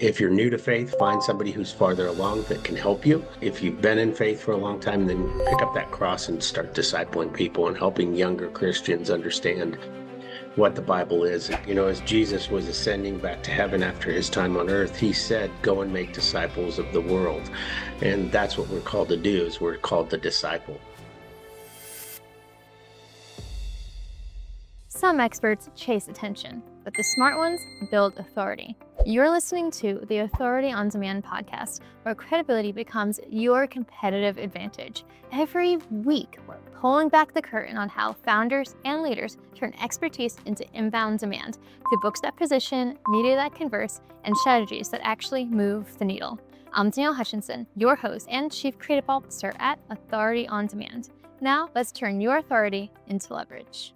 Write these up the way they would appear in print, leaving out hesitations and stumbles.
If you're new to faith, find somebody who's farther along that can help you. If you've been in faith for a long time, then pick up that cross and start discipling people and helping younger Christians understand what the Bible is. You know, as Jesus was ascending back to heaven after his time on earth, he said, go and make disciples of the world. And that's what we're called to do, is we're called to disciple. Some experts chase attention, but the smart ones build authority. You're listening to the Authority on Demand podcast, where credibility becomes your competitive advantage. Every week, we're pulling back the curtain on how founders and leaders turn expertise into inbound demand through books that position, media that converse, and strategies that actually move the needle. I'm Danielle Hutchinson, your host and Chief Creative Officer at Authority on Demand. Now, let's turn your authority into leverage.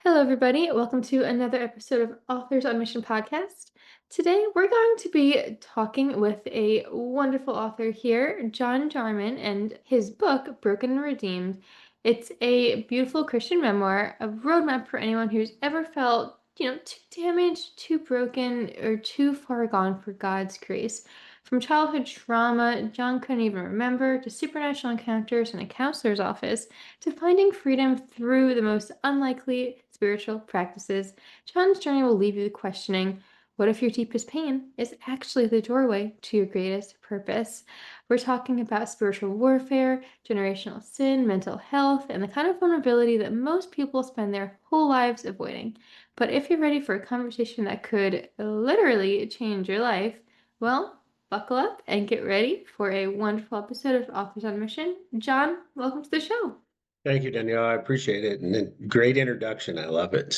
Hello, everybody. Welcome to another episode of Authors on Mission podcast. Today, we're going to be talking with a wonderful author here, John Jarman, and his book, Broken and Redeemed. It's a beautiful Christian memoir, a roadmap for anyone who's ever felt, too damaged, too broken, or too far gone for God's grace. From childhood trauma John couldn't even remember, to supernatural encounters in a counselor's office, to finding freedom through the most unlikely spiritual practices, John's journey will leave you questioning, what if your deepest pain is actually the doorway to your greatest purpose? We're talking about spiritual warfare, generational sin, mental health, and the kind of vulnerability that most people spend their whole lives avoiding. But if you're ready for a conversation that could literally change your life, well, buckle up and get ready for a wonderful episode of Authors on Mission. John, welcome to the show. Thank you, Danielle. I appreciate it. And great introduction. I love it.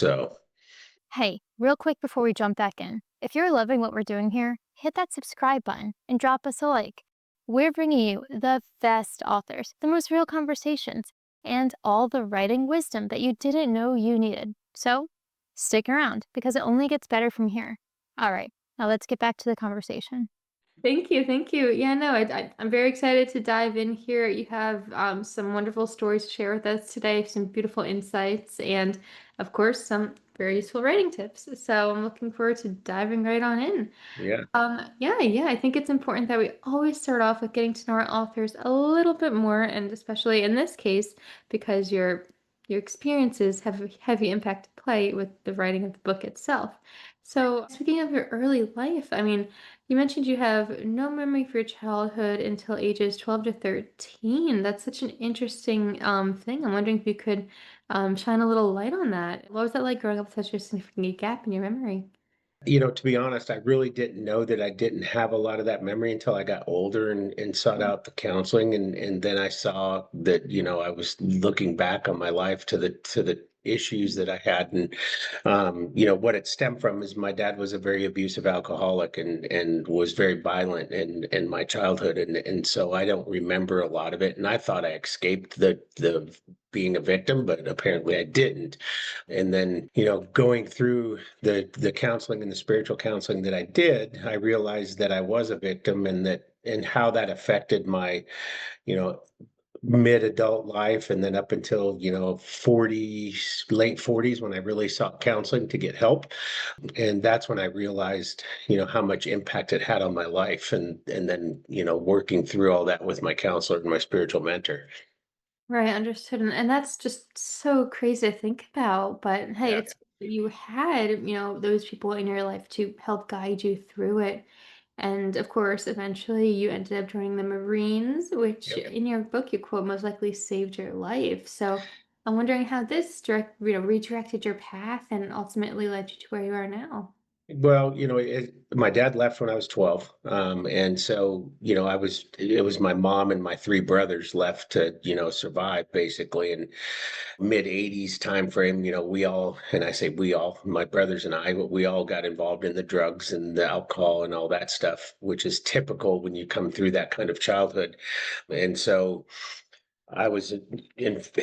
Hey, real quick before we jump back in, if you're loving what we're doing here, hit that subscribe button and drop us a like. We're bringing you the best authors, the most real conversations, and all the writing wisdom that you didn't know you needed. So stick around because it only gets better from here. All right, now let's get back to the conversation. Thank you. Thank you. Yeah, no, I'm very excited to dive in here. You have some wonderful stories to share with us today, some beautiful insights, and of course, some very useful writing tips. So I'm looking forward to diving right on in. Yeah. I think it's important that we always start off with getting to know our authors a little bit more, and especially in this case, because your experiences have a heavy impact to play with the writing of the book itself. So speaking of your early life, I mean, you mentioned you have no memory of your childhood until ages 12 to 13. That's such an interesting thing. I'm wondering if you could shine a little light on that. What was that like growing up with such a significant gap in your memory? To be honest, I really didn't know that I didn't have a lot of that memory until I got older and sought out the counseling. And then I saw that, I was looking back on my life to the issues that I had. And, what it stemmed from is my dad was a very abusive alcoholic and was very violent in my childhood. And so I don't remember a lot of it. And I thought I escaped the being a victim, but apparently I didn't. And then, going through the counseling and the spiritual counseling that I did, I realized that I was a victim and how that affected my, you know, mid-adult life and then up until 40s, late 40s, when I really sought counseling to get help. And that's when I realized how much impact it had on my life, and then working through all that with my counselor and my spiritual mentor. Right, understood. And that's just so crazy to think about. But hey, Yeah. it's you had, those people in your life to help guide you through it. And of course, eventually you ended up joining the Marines, which Yep. in your book you quote most likely saved your life. So I'm wondering how this redirected your path and ultimately led you to where you are now. Well, my dad left when I was 12. And so, it was my mom and my three brothers left to, survive basically. And mid 80s time frame, we all, and I say we all, my brothers and I, we all got involved in the drugs and the alcohol and all that stuff, which is typical when you come through that kind of childhood. And so I was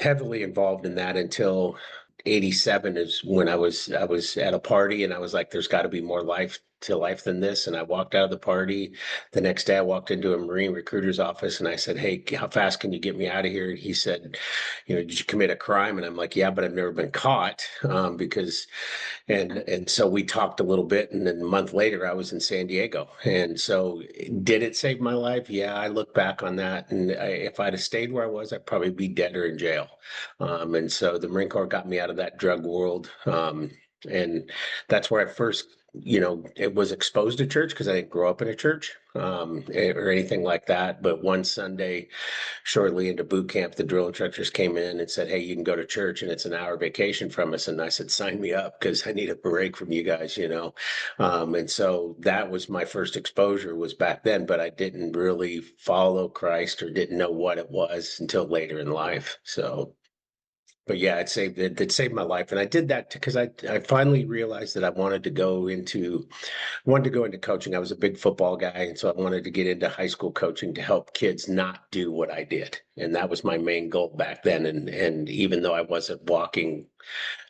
heavily involved in that until 87 is when I was at a party and I was like, there's got to be more life to life than this. And I walked out of the party. The next day I walked into a Marine recruiter's office and I said, "Hey, how fast can you get me out of here?" And he said, "Did you commit a crime?" And I'm like, "Yeah, but I've never been caught." Because and so we talked a little bit, and then a month later I was in San Diego. And so did it save my life? Yeah, I look back on that, and if I'd have stayed where I was, I'd probably be dead or in jail. And so the Marine Corps got me out of that drug world. And that's where I first, it was exposed to church because I didn't grow up in a church or anything like that. But one Sunday, shortly into boot camp, the drill instructors came in and said, "Hey, you can go to church and it's an hour vacation from us." And I said, "Sign me up because I need a break from you guys." And so that was my first exposure was back then, but I didn't really follow Christ or didn't know what it was until later in life. So but yeah, it saved my life. And I did that because I finally realized that I wanted to go into coaching. I was a big football guy, and so I wanted to get into high school coaching to help kids not do what I did. And that was my main goal back then. And even though I wasn't walking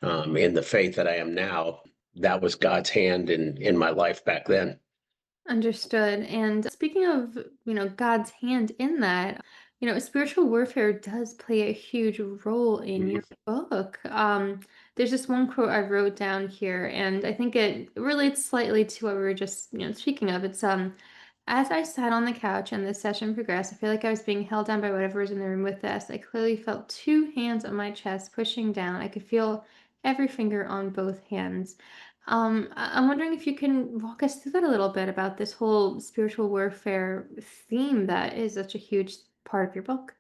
in the faith that I am now, that was God's hand in my life back then. Understood. And speaking of, God's hand in that, spiritual warfare does play a huge role in Mhm. your book. There's this one quote I wrote down here, and I think it relates slightly to what we were just, speaking of. It's as I sat on the couch and the session progressed, I feel like I was being held down by whatever was in the room with us. I clearly felt two hands on my chest pushing down. I could feel every finger on both hands. I'm wondering if you can walk us through that a little bit about this whole spiritual warfare theme that is such a huge part of your book.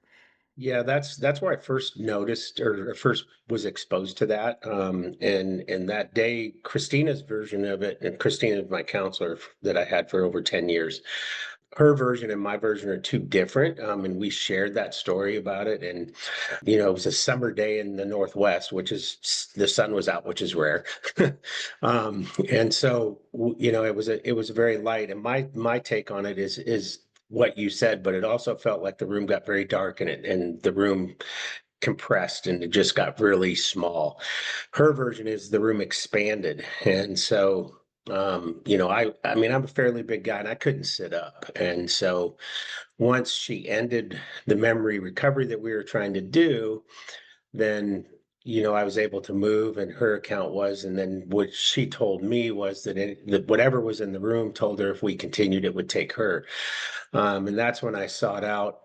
Yeah, that's where I first noticed or first was exposed to that. And that day, Christina's version of it, and Christina is my counselor that I had for over 10 years. Her version and my version are two different. And we shared that story about it. And, it was a summer day in the Northwest, which is the sun was out, which is rare. And so, it was very light. And my take on it is what you said, but it also felt like the room got very dark and the room compressed and it just got really small. Her version is the room expanded. And so I mean, I'm a fairly big guy and I couldn't sit up. And so once she ended the memory recovery that we were trying to do, then I was able to move, and her account was, and then what she told me was that whatever was in the room told her if we continued, it would take her. And that's when I sought out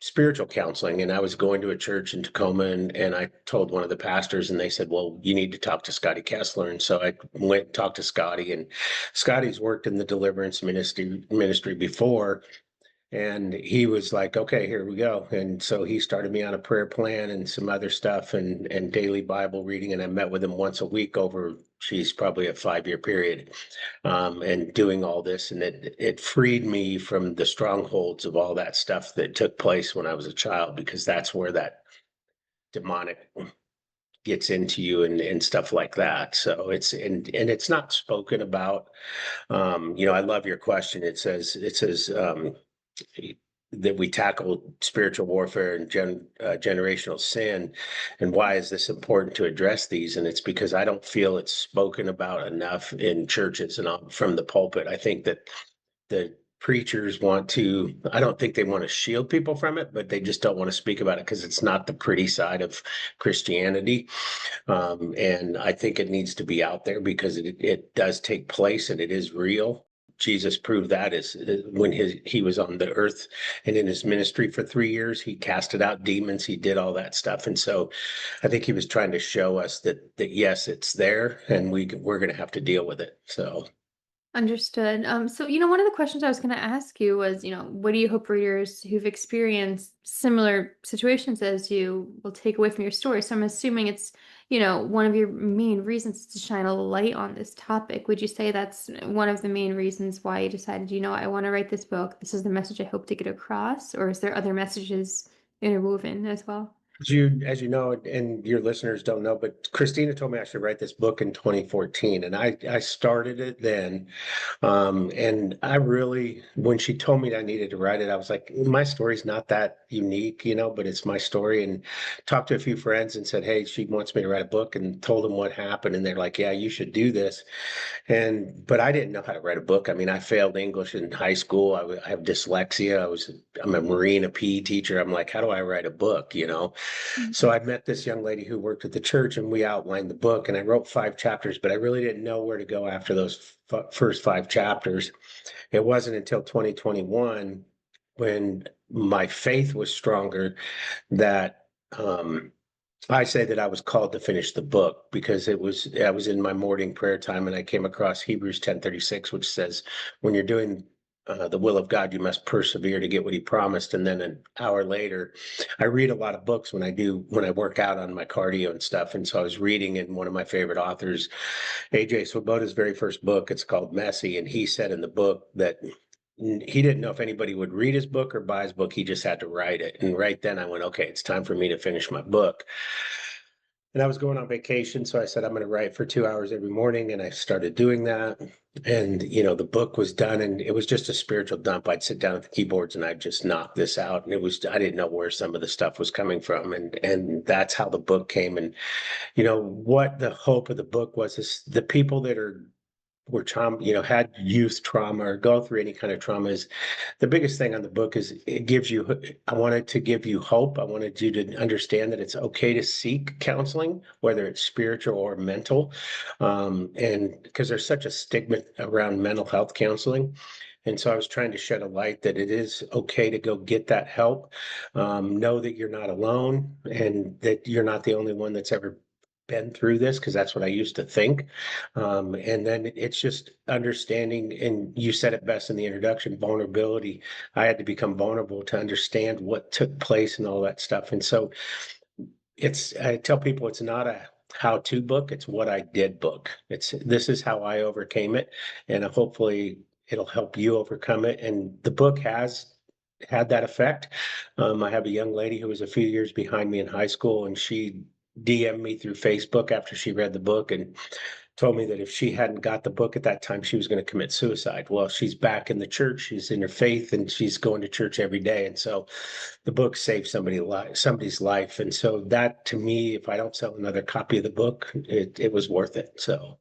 spiritual counseling. And I was going to a church in Tacoma, and I told one of the pastors, and they said, "Well, you need to talk to Scotty Kessler." And so I went and talked to Scotty, and Scotty's worked in the deliverance ministry before. And he was like, "Okay, here we go." And so he started me on a prayer plan and some other stuff and daily Bible reading. And I met with him once a week over, she's probably a 5-year period, and doing all this. And it freed me from the strongholds of all that stuff that took place when I was a child, because that's where that demonic gets into you and stuff like that. So and it's not spoken about. I love your question. It says that we tackle spiritual warfare and generational sin, and why is this important to address these? And it's because I don't feel it's spoken about enough in churches and from the pulpit. I think that the preachers I don't think they want to shield people from it, but they just don't want to speak about it because it's not the pretty side of Christianity. And I think it needs to be out there because it does take place and it is real. Jesus proved that is when he was on the earth and in his ministry for 3 years, he casted out demons, he did all that stuff. And so I think he was trying to show us that yes, it's there and we're going to have to deal with it. So Understood. So, one of the questions I was going to ask you was, what do you hope readers who've experienced similar situations as you will take away from your story? So, I'm assuming it's, one of your main reasons to shine a light on this topic. Would you say that's one of the main reasons why you decided, I want to write this book? This is the message I hope to get across, or is there other messages interwoven as well? As you know, and your listeners don't know, but Christina told me I should write this book in 2014, and I started it then. And I really, when she told me that I needed to write it, I was like, my story's not that unique, but it's my story. And talked to a few friends and said, hey, she wants me to write a book, and told them what happened, and they're like, yeah, you should do this. But I didn't know how to write a book. I mean, I failed English in high school. I have dyslexia. I'm a Marine, a PE teacher. I'm like, how do I write a book? So I met this young lady who worked at the church, and we outlined the book, and I wrote 5 chapters, but I really didn't know where to go after those first 5 chapters. It wasn't until 2021 when my faith was stronger that I say that I was called to finish the book because I was in my morning prayer time, and I came across Hebrews 10:36, which says, when you're doing the will of God, you must persevere to get what he promised. And then an hour later, I read a lot of books when I work out on my cardio and stuff. And so I was reading in one of my favorite authors, AJ Swoboda's very first book. It's called Messy. And he said in the book that he didn't know if anybody would read his book or buy his book. He just had to write it. And right then I went, okay, it's time for me to finish my book. And I was going on vacation, so I said I'm going to write for 2 hours every morning, and I started doing that. And the book was done, and it was just a spiritual dump. I'd sit down at the keyboards and I'd just knock this out, and I didn't know where some of the stuff was coming from, and that's how the book came. And what the hope of the book was is the people that were trauma, had youth trauma or go through any kind of trauma, is the biggest thing on the book is I wanted to give you hope. I wanted you to understand that it's okay to seek counseling, whether it's spiritual or mental. And because there's such a stigma around mental health counseling. And so I was trying to shed a light that it is okay to go get that help. Know that you're not alone and that you're not the only one that's ever been through this, because that's what I used to think. And then it's just understanding, and you said it best in the introduction, vulnerability. I had to become vulnerable to understand what took place and all that stuff. And so I tell people it's not a how-to book, it's what I did book. This is how I overcame it, and hopefully it'll help you overcome it. And the book has had that effect. I have a young lady who was a few years behind me in high school, and she DM'd me through Facebook after she read the book and told me that if she hadn't got the book at that time, she was going to commit suicide. Well, she's back in the church, she's in her faith, and she's going to church every day. And so the book saved somebody's life. And so that, to me, if I don't sell another copy of the book, it was worth it. So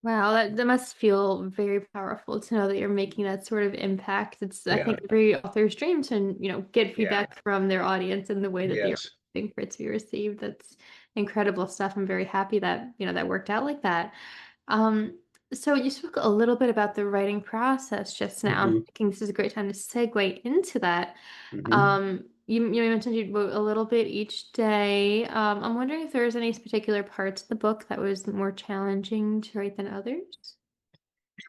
Wow, that must feel very powerful to know that you're making that sort of impact. It's, I yeah, think, every author's dream to, get yeah, feedback from their audience in the way that they're yes. hoping for it to be received. That's incredible stuff. I'm very happy that, that worked out like that. Um, so you spoke a little bit about the writing process just now. I'm Hmm. thinking this is a great time to segue into that. Hmm. You mentioned you wrote a little bit each day. I'm wondering if there's any particular parts of the book that was more challenging to write than others.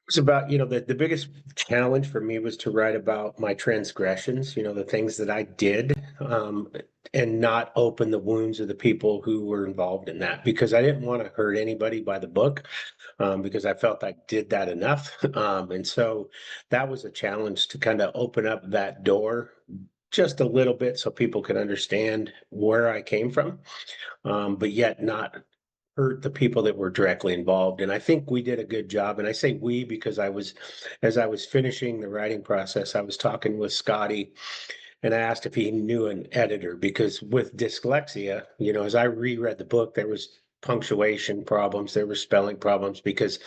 Was about, the biggest challenge for me was to write about my transgressions, the things that I did, and not open the wounds of the people who were involved in that, because I didn't want to hurt anybody by the book, because I felt I did that enough. And so that was a challenge, to kind of open up that door just a little bit so people could understand where I came from, but yet not hurt the people that were directly involved. And I think we did a good job. And I say we because as I was finishing the writing process, I was talking with Scotty, and I asked if he knew an editor, because with dyslexia, as I reread the book, there was punctuation problems, there were spelling problems, because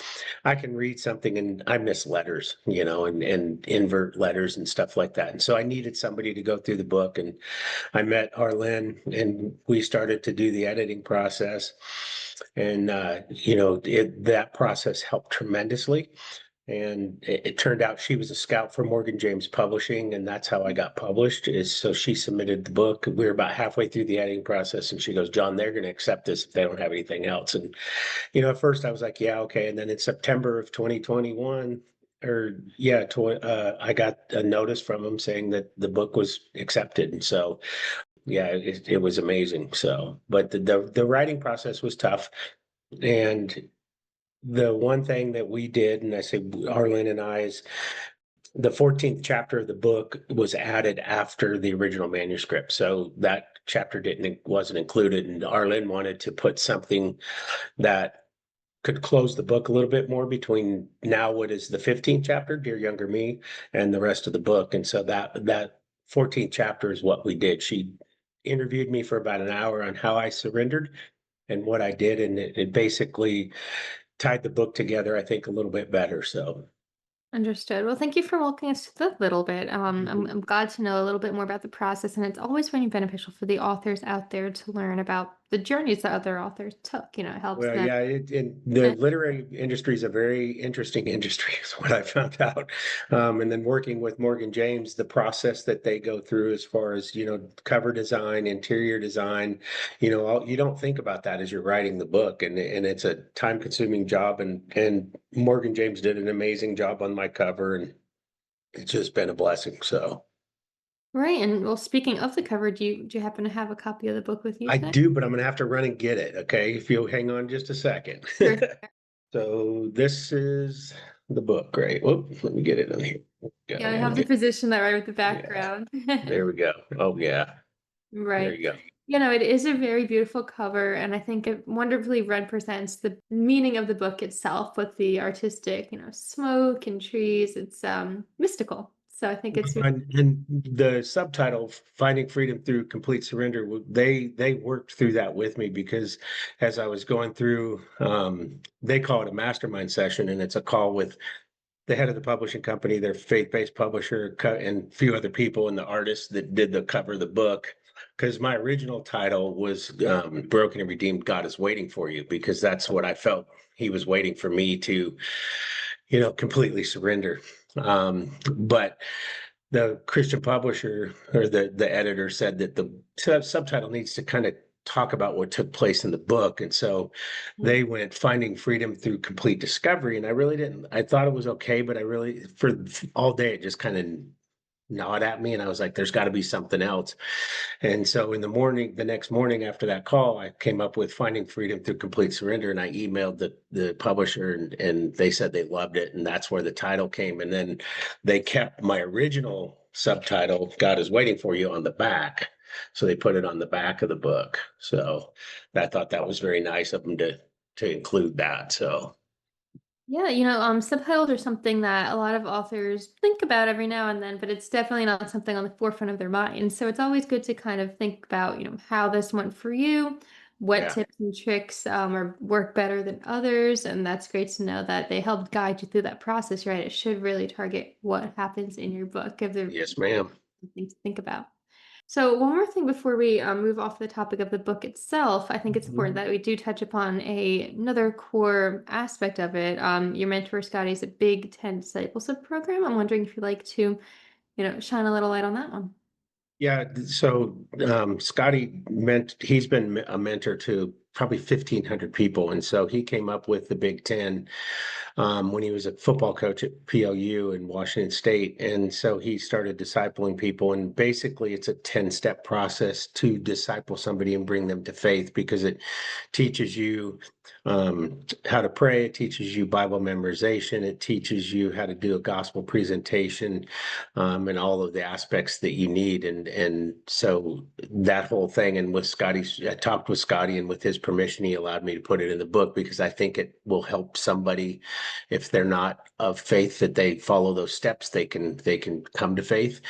I can read something and I miss letters, and invert letters and stuff like that. And so I needed somebody to go through the book, and I met Arlen, and we started to do the editing process. And that process helped tremendously. And it turned out she was a scout for Morgan James Publishing, and that's how I got published. Is so she submitted the book. We were about halfway through the editing process, and she goes, "John, they're going to accept this if they don't have anything else." And at first I was like, "Yeah, okay." And then in September of 2021, or yeah, I got a notice from them saying that the book was accepted, and so yeah, it was amazing. So, but the writing process was tough, and the one thing that we did, and I say Arlen and I, is the 14th chapter of the book was added after the original manuscript. So that chapter wasn't included, and Arlen wanted to put something that could close the book a little bit more between now what is the 15th chapter, Dear Younger Me, and the rest of the book. And so that 14th chapter is what we did. She interviewed me for about an hour on how I surrendered and what I did, and it basically tied the book together, I think, a little bit better. So Understood. Well, thank you for walking us through that little bit. mhm. I'm glad to know a little bit more about the process, and it's always really beneficial for the authors out there to learn about the journeys that other authors took. It helps Well, them. yeah, the literary industry is a very interesting industry, is what I found out. And then working with Morgan James, the process that they go through as far as, cover design, interior design, you don't think about that as you're writing the book, and it's a time-consuming job. And Morgan James did an amazing job on my cover, and it's just been a blessing. So Right. And well, speaking of the cover, do you happen to have a copy of the book with you I today? do, but I'm gonna have to run and get it. Okay, if you'll hang on just a second. Sure. So this is the book, right? Whoop, let me get it in here. Go Yeah, I and have to get, position that right with the yeah, background. there we go. Oh yeah, there Right. you go. It is a very beautiful cover, and I think it wonderfully represents the meaning of the book itself with the artistic, smoke and trees. It's mystical. So I think it's Well, and the subtitle "Finding Freedom Through Complete Surrender," they worked through that with me, because as I was going through, they call it a mastermind session, and it's a call with the head of the publishing company, their faith-based publisher, and a few other people, and the artists that did the cover of the book. Because my original title was "Broken and Redeemed: God is Waiting for You," because that's what I felt He was waiting for me to, completely surrender. But the Christian publisher, or the editor, said that the subtitle needs to kind of talk about what took place in the book. And so they went "Finding Freedom Through Complete Discovery." And I really didn't, I thought it was okay, but I really, for all day, it just kind of gnawed at me. And I was like, there's got to be something else. And so in the morning, the next morning after that call, I came up with "Finding Freedom Through Complete Surrender." And I emailed the publisher, and they said they loved it. And that's where the title came. And then they kept my original subtitle, "God is Waiting for You," on the back. So they put it on the back of the book. So I thought that was very nice of them to include that. So Yeah, subtitles are something that a lot of authors think about every now and then, but it's definitely not something on the forefront of their mind. So it's always good to kind of think about, how this went for you, what yeah. tips and tricks or work better than others. And that's great to know that they helped guide you through that process, right? It should really target what happens in your book if there's Yes, ma'am. something to think about. So, one more thing before we move off the topic of the book itself, I think it's important Mhm. that we do touch upon another core aspect of it. Your mentor, Scotty, is a Big Ten discipleship program. I'm wondering if you'd like to, shine a little light on that one. Yeah, so Scotty he's been a mentor to probably 1,500 people. And so he came up with the Big Ten when he was a football coach at PLU in Washington State. And so he started discipling people. And basically, it's a 10-step process to disciple somebody and bring them to faith, because it teaches you how to pray, it teaches you Bible memorization, it teaches you how to do a gospel presentation, and all of the aspects that you need. And so that whole thing, and with Scotty, I talked with Scotty, and with his permission, he allowed me to put it in the book, because I think it will help somebody if they're not of faith, that they follow those steps, they can come to faith.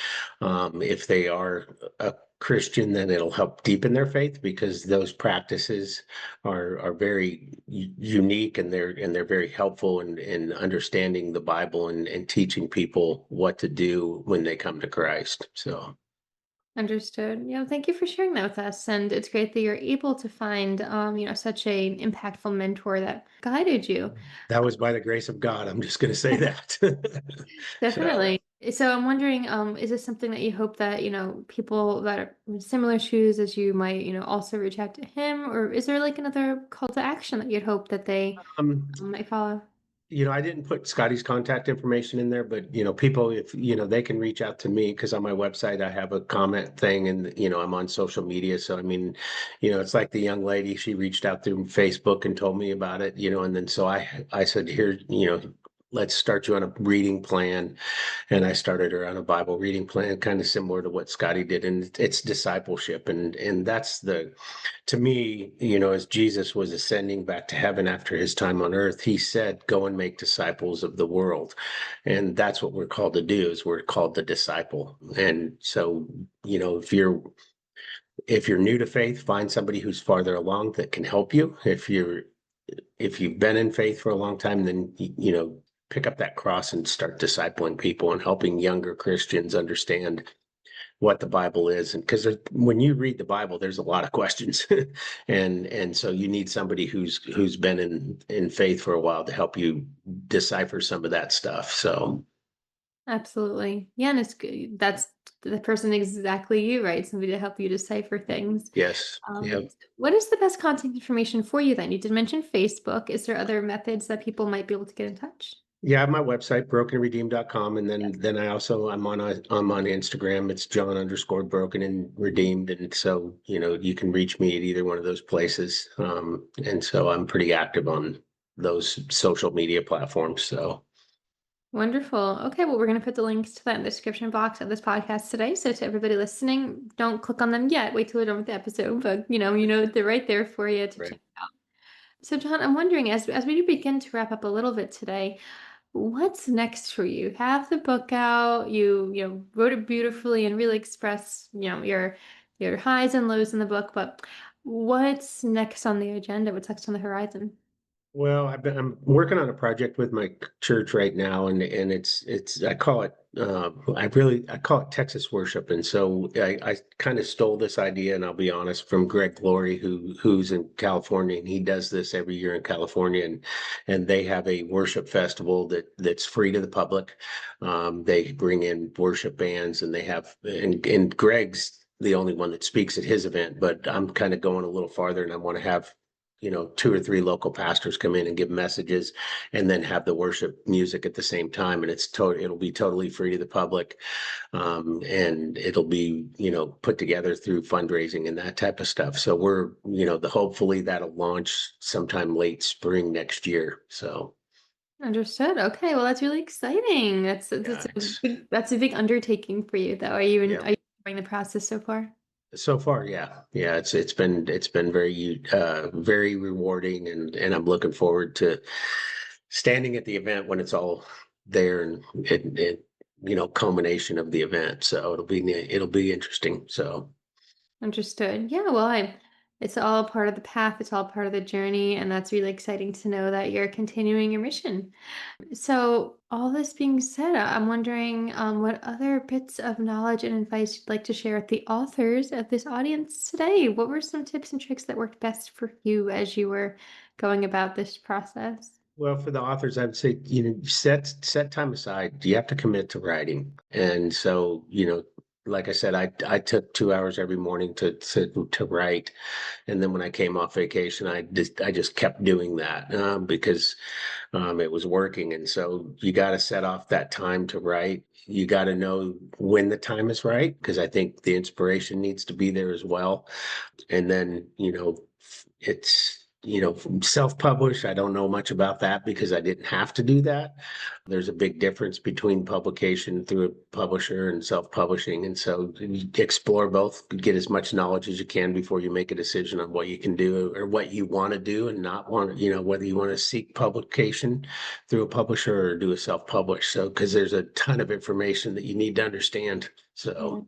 If they are a Christian, then it'll help deepen their faith, because those practices are very unique, and they're very helpful in understanding the Bible, and teaching people what to do when they come to Christ. So Understood. Yeah, thank you for sharing that with us. And it's great that you're able to find, such a impactful mentor that guided you. that was by the grace of God. I'm just going to say that. So Definitely. So I'm wondering, is this something that you hope that, people that are in similar shoes as you might, also reach out to him? Or is there like another call to action that you'd hope that they um, might follow? I didn't put Scotty's contact information in there, but people, if they can reach out to me, because on my website I have a comment thing, and I'm on social media. So I mean, it's like the young lady, she reached out through Facebook and told me about it, and then so I said, here, let's start you on a reading plan. And I started her on a Bible reading plan, kind of similar to what Scotty did. And it's discipleship. And that's to me, as Jesus was ascending back to heaven after his time on earth, he said, go and make disciples of the world. And that's what we're called to do, is we're called to disciple. And so, if you're new to faith, find somebody who's farther along that can help you. If you've been in faith for a long time, then pick up that cross and start discipling people and helping younger Christians understand what the Bible is. And because when you read the Bible, there's a lot of questions, and so you need somebody who's been in faith for a while to help you decipher some of that stuff. So Absolutely. Yeah, and it's good. That's the person exactly you, right? Somebody to help you decipher things. yes, yeah. What is the best contact information for you then? You did mention Facebook. Is there other methods that people might be able to get in touch? Yeah, I have my website, brokenredeemed.com. And then I'm on Instagram. It's John_broken and redeemed. And so, you can reach me at either one of those places. And so I'm pretty active on those social media platforms. So Wonderful. Okay, well, we're going to put the links to that in the description box of this podcast today. So to everybody listening, don't click on them yet. Wait till we're done with the episode, but they're right there for you to right. check out. So John, I'm wondering as we begin to wrap up a little bit today, what's next for you? Have the book out. You wrote it beautifully and really express, your highs and lows in the book, but what's next on the agenda? What's next on the horizon? Well, I'm working on a project with my church right now, and it's I call it I call it Texas worship. And so I kind of stole this idea, and I'll be honest, from Greg Glory, who's in California, and he does this every year in California, and they have a worship festival that's free to the public. They bring in worship bands, and they have and Greg's the only one that speaks at his event, but I'm kind of going a little farther, and I want to have two or three local pastors come in and give messages, and then have the worship music at the same time. And it'll be totally free to the public. And it'll be, put together through fundraising and that type of stuff. So hopefully that'll launch sometime late spring next year. So Understood. Okay, well, that's really exciting. yeah, That's a big undertaking for you, though. yeah. Are you enjoying the process so far? So far, yeah, yeah, it's been very rewarding, and I'm looking forward to standing at the event when it's all there, and culmination of the event. So it'll be interesting. So Understood. Yeah, well, it's all part of the path, it's all part of the journey, and that's really exciting to know that you're continuing your mission. So, all this being said, I'm wondering what other bits of knowledge and advice you'd like to share with the authors of this audience today? What were some tips and tricks that worked best for you as you were going about this process? well, for the authors, I would say, set time aside. You have to commit to writing. And so, like I said, I took 2 hours every morning to write. And then when I came off vacation, I just kept doing that, because it was working. And so you got to set off that time to write. You got to know when the time is right, because I think the inspiration needs to be there as well. And then, it's, self-published. I don't know much about that because I didn't have to do that. There's a big difference between publication through a publisher and self-publishing. And so you explore both, get as much knowledge as you can before you make a decision on what you can do or what you want to do and not want, whether you want to seek publication through a publisher or do a self-publish. So, because there's a ton of information that you need to understand. Yeah. So,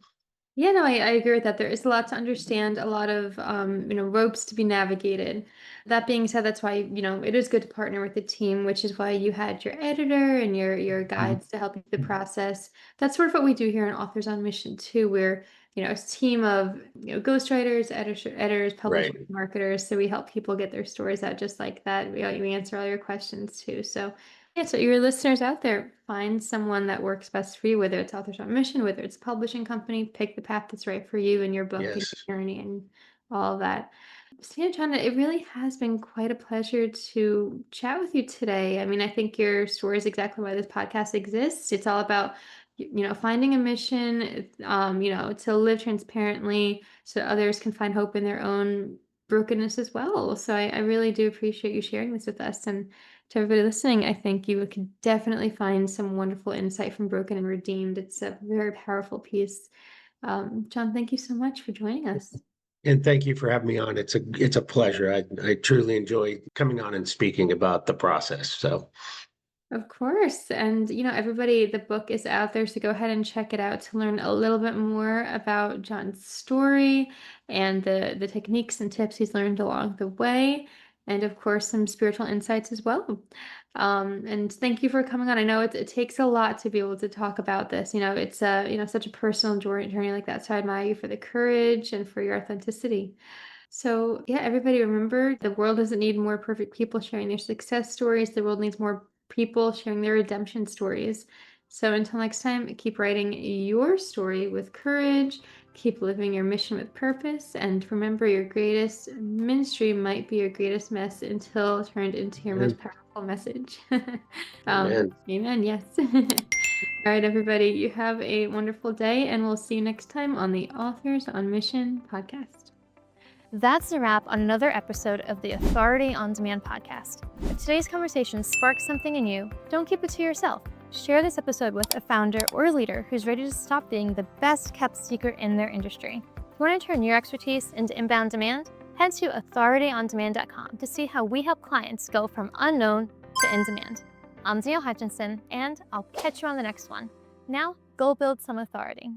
Yeah, no, I agree with that. There is a lot to understand, a lot of ropes to be navigated. That being said, that's why, it is good to partner with a team, which is why you had your editor and your mhm, guides to help you through the process. That's sort of what we do here in Authors on Mission too. We're, a team of ghostwriters, editors, right. publishers, marketers. So we help people get their stories out just like that. We answer all your questions too. So yeah, so your listeners out there, find someone that works best for you, whether it's Authors on Mission, whether it's a publishing company, pick the path that's right for you and your book and Yes. your journey and all of that. So, yeah, John, it really has been quite a pleasure to chat with you today. I mean, I think your story is exactly why this podcast exists. It's all about, finding a mission, to live transparently so others can find hope in their own brokenness as well. So I really do appreciate you sharing this with us. And to everybody listening, I think you could definitely find some wonderful insight from Broken and Redeemed. It's a very powerful piece. John, thank you so much for joining us. And thank you for having me on. It's a pleasure. I truly enjoy coming on and speaking about the process. So Of course. And, everybody, the book is out there. So go ahead and check it out to learn a little bit more about John's story and the techniques and tips he's learned along the way. And of course, some spiritual insights as well. And thank you for coming on. I know it takes a lot to be able to talk about this. It's such a personal journey like that. So I admire you for the courage and for your authenticity. So, yeah, everybody remember the world doesn't need more perfect people sharing their success stories. The world needs more people sharing their redemption stories. So, until next time, keep writing your story with courage, keep living your mission with purpose, and remember your greatest ministry might be your greatest mess until turned into your most amen. powerful message. Amen. Amen. Yes. All right, everybody, you have a wonderful day, and we'll see you next time on the Authors on Mission podcast. That's a wrap on another episode of the Authority on Demand podcast. If today's conversation sparked something in you, don't keep it to yourself. Share this episode with a founder or a leader who's ready to stop being the best kept secret in their industry. If you want to turn your expertise into inbound demand, head to authorityondemand.com to see how we help clients go from unknown to in demand. I'm Danielle Hutchinson, and I'll catch you on the next one. Now, go build some authority.